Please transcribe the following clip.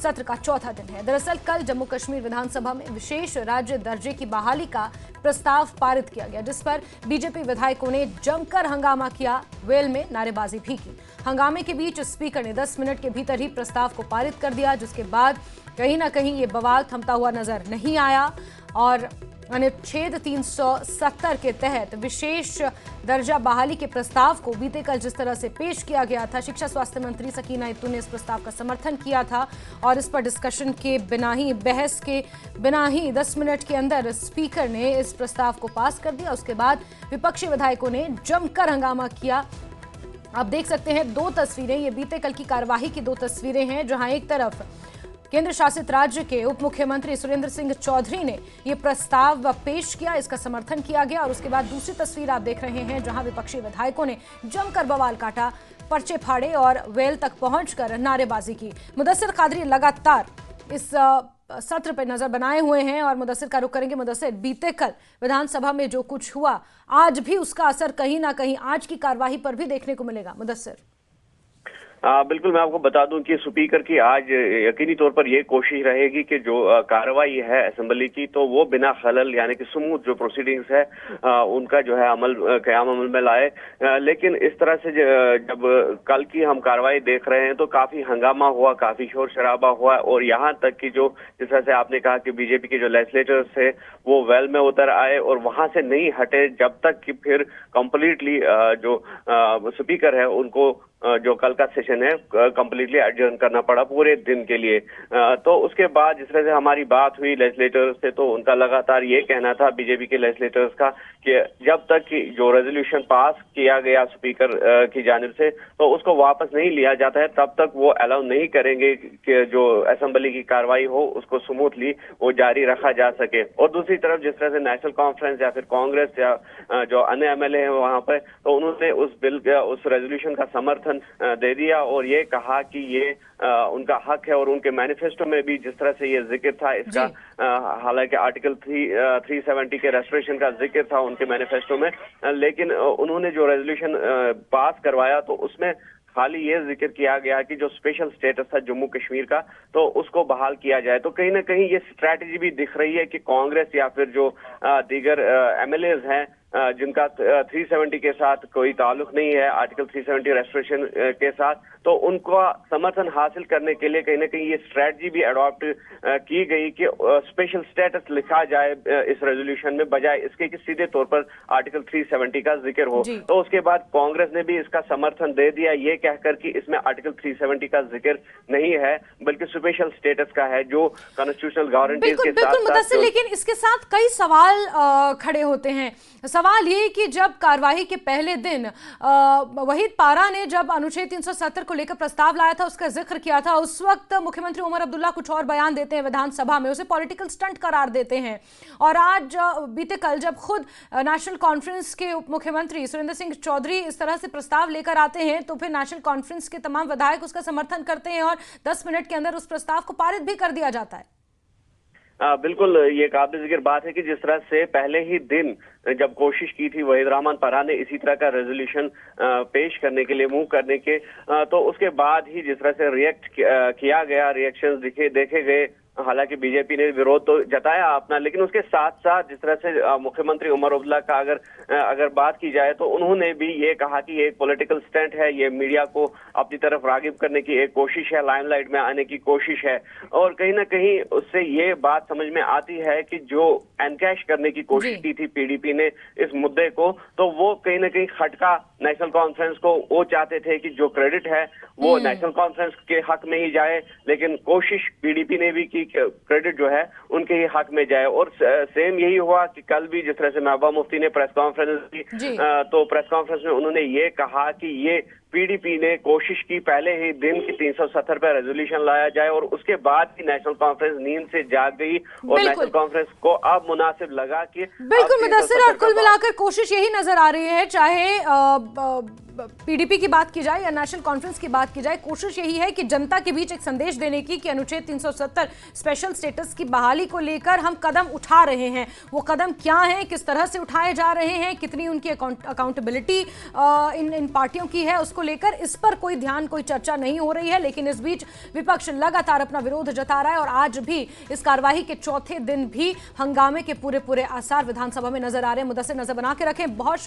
सत्र का चौथा दिन है। दरअसल कल जम्मू कश्मीर विधानसभा में विशेष राज्य दर्जे की बहाली का प्रस्ताव पारित किया गया, जिस पर बीजेपी विधायकों ने जमकर हंगामा किया, वेल में नारेबाजी भी की। हंगामे के बीच स्पीकर ने 10 मिनट के भीतर ही प्रस्ताव को पारित कर दिया, जिसके बाद कहीं ना कहीं ये बवाल थमता हुआ नजर नहीं आया और अनुच्छेद 370 के तहत विशेष दर्जा बहाली के प्रस्ताव को बीते कल जिस तरह से पेश किया गया था, शिक्षा स्वास्थ्य मंत्री सकीना इत्तू ने इस प्रस्ताव का समर्थन किया था और इस पर डिस्कशन के बिना ही, बहस के बिना ही 10 मिनट के अंदर स्पीकर ने इस प्रस्ताव को पास कर दिया। उसके बाद विपक्षी विधायकों ने जमकर हंगामा किया। आप देख सकते हैं 2 तस्वीरें, ये बीते कल की कार्यवाही की 2 तस्वीरें हैं, जहां एक तरफ केंद्र शासित राज्य के उप मुख्यमंत्री सुरेंद्र सिंह चौधरी ने यह प्रस्ताव पेश किया, इसका समर्थन किया गया और उसके बाद दूसरी तस्वीर आप देख रहे हैं जहां विपक्षी विधायकों ने जमकर बवाल काटा, पर्चे फाड़े और वेल तक पहुंचकर नारेबाजी की। मुदस्सिर कादरी लगातार इस सत्र पर नजर बनाए हुए हैं और मुदस्सिर का रुख करेंगे। मुदस्सिर, बीते कल विधानसभा में जो कुछ हुआ, आज भी उसका असर कहीं ना कहीं आज की कार्यवाही पर भी देखने को मिलेगा। मुदस्सिर। बिल्कुल, मैं आपको बता दूं कि स्पीकर की आज यकीनी तौर पर यह कोशिश रहेगी कि जो कार्रवाई है असेंबली की, तो वो बिना खलल यानी कि स्मूथ जो प्रोसीडिंग्स है उनका जो है क़याम अमल में लाए। लेकिन इस तरह से जब कल की हम कार्रवाई देख रहे हैं तो काफी हंगामा हुआ, काफी शोर शराबा हुआ और यहाँ तक कि जो जिस तरह से आपने कहा कि बीजेपी के जो लेजिस्लेटर्स थे वो वेल में उतर आए और वहां से नहीं हटे जब तक कि फिर कंप्लीटली जो स्पीकर है उनको जो कल का सेशन है कंप्लीटली एडजर्न करना पड़ा पूरे दिन के लिए। तो उसके बाद जिस तरह से हमारी बात हुई लेजिस्लेटर्स से, तो उनका लगातार ये कहना था बीजेपी के लेजिस्लेटर्स का कि जब तक कि जो रेजोल्यूशन पास किया गया स्पीकर की जानिब से तो उसको वापस नहीं लिया जाता है, तब तक वो अलाउ नहीं करेंगे कि जो असेंबली की कार्रवाई हो उसको स्मूथली वो जारी रखा जा सके। और दूसरी तरफ जिस तरह से नेशनल कॉन्फ्रेंस या फिर कांग्रेस या जो अन्य एमएलए हैं वहां पर, तो उन्होंने उस बिल उस रेजोल्यूशन का समर्थन दे दिया और ये कहा कि ये उनका हक है और उनके मैनिफेस्टो में भी जिस तरह से ये जिक्र था इसका, हालांकि आर्टिकल 370 के रेस्टोरेशन का जिक्र था उनके मैनिफेस्टो में, लेकिन उन्होंने जो रेजोल्यूशन पास करवाया तो उसमें खाली ये जिक्र किया गया कि जो स्पेशल स्टेटस था जम्मू कश्मीर का तो उसको बहाल किया जाए। तो कहीं ना कहीं ये स्ट्रैटेजी भी दिख रही है कि कांग्रेस या फिर जो दीगर एमएलएज हैं जिनका 370 के साथ कोई ताल्लुक नहीं है, आर्टिकल 370 रेस्ट्रिक्शन के साथ, तो उनका समर्थन हासिल करने के लिए कहीं ना कहीं ये स्ट्रैटेजी भी अडॉप्ट की गई कि स्पेशल स्टेटस लिखा जाए इस रेजोल्यूशन में, बजाय इसके कि सीधे तौर पर आर्टिकल 370 का जिक्र हो। तो उसके बाद कांग्रेस ने भी इसका समर्थन दे दिया ये कहकर कि इसमें आर्टिकल 370 का जिक्र नहीं है बल्कि स्पेशल स्टेटस का है जो कॉन्स्टिट्यूशनल गारंटीज के साथ। लेकिन इसके साथ कई सवाल खड़े होते हैं। सवाल ये कि जब कार्यवाही के पहले दिन वहीद पारा ने जब अनुच्छेद 370 को लेकर प्रस्ताव लाया था, उसका जिक्र किया था, उस वक्त मुख्यमंत्री उमर अब्दुल्ला कुछ और बयान देते हैं विधानसभा में, उसे पॉलिटिकल स्टंट करार देते हैं। और आज बीते कल जब खुद नेशनल कॉन्फ्रेंस के उप मुख्यमंत्री सुरेंद्र सिंह चौधरी इस तरह से प्रस्ताव लेकर आते हैं तो फिर नेशनल कॉन्फ्रेंस के तमाम विधायक उसका समर्थन करते हैं और 10 मिनट के अंदर उस प्रस्ताव को पारित भी कर दिया जाता है। बिल्कुल, ये काबिल जिक्र बात है कि जिस तरह से पहले ही दिन जब कोशिश की थी वहीद रहमान पारा ने इसी तरह का रेजोल्यूशन पेश करने के लिए, मूव करने के, तो उसके बाद ही जिस तरह से रिएक्ट किया गया, रिएक्शंस देखे गए। हालांकि बीजेपी ने विरोध तो जताया अपना, लेकिन उसके साथ साथ जिस तरह से मुख्यमंत्री उमर अब्दुल्ला का अगर बात की जाए तो उन्होंने भी ये कहा कि ये एक पॉलिटिकल स्टंट है, ये मीडिया को अपनी तरफ रागिब करने की एक कोशिश है, लाइमलाइट में आने की कोशिश है। और कहीं ना कहीं उससे ये बात समझ में आती है कि जो एनकैश करने की कोशिश की थी पीडीपी ने इस मुद्दे को, तो वो कहीं ना कहीं खटका नेशनल कॉन्फ्रेंस को। वो चाहते थे कि जो क्रेडिट है वो नेशनल कॉन्फ्रेंस के हक में ही जाए, लेकिन कोशिश पीडीपी ने भी की क्रेडिट जो है उनके ही हक में जाए। और सेम यही हुआ कि कल भी जिस तरह से महबूबा मुफ्ती ने प्रेस कॉन्फ्रेंस की, तो प्रेस कॉन्फ्रेंस में उन्होंने ये कहा कि ये पीडीपी ने कोशिश की पहले ही दिन की 370 पर रेजोल्यूशन लाया जाए और उसके बाद ही नेशनल कॉन्फ्रेंस नींद से जाग गई और नेशनल कॉन्फ्रेंस को अब मुनासिब लगा कि बिल्कुल मुदस्सिर, और कुल मिलाकर कोशिश यही नजर आ रही है, चाहे पीडीपी की बात की जाए या नेशनल कॉन्फ्रेंस की बात की जाए, कोशिश यही है कि जनता के बीच एक संदेश देने की कि अनुच्छेद 370 स्पेशल स्टेटस की बहाली को लेकर हम कदम उठा रहे हैं। वो कदम क्या हैं, किस तरह से उठाए जा रहे हैं, कितनी उनकी अकाउंटेबिलिटी इन पार्टियों की है, उसको लेकर इस पर कोई ध्यान, कोई चर्चा नहीं हो रही है। लेकिन इस बीच विपक्ष लगातार अपना विरोध जता रहा है और आज भी इस कार्यवाही के चौथे दिन भी हंगामे के पूरे आसार विधानसभा में नजर आ रहे हैं। मुद्दा से नजर बना के रखें। बहुत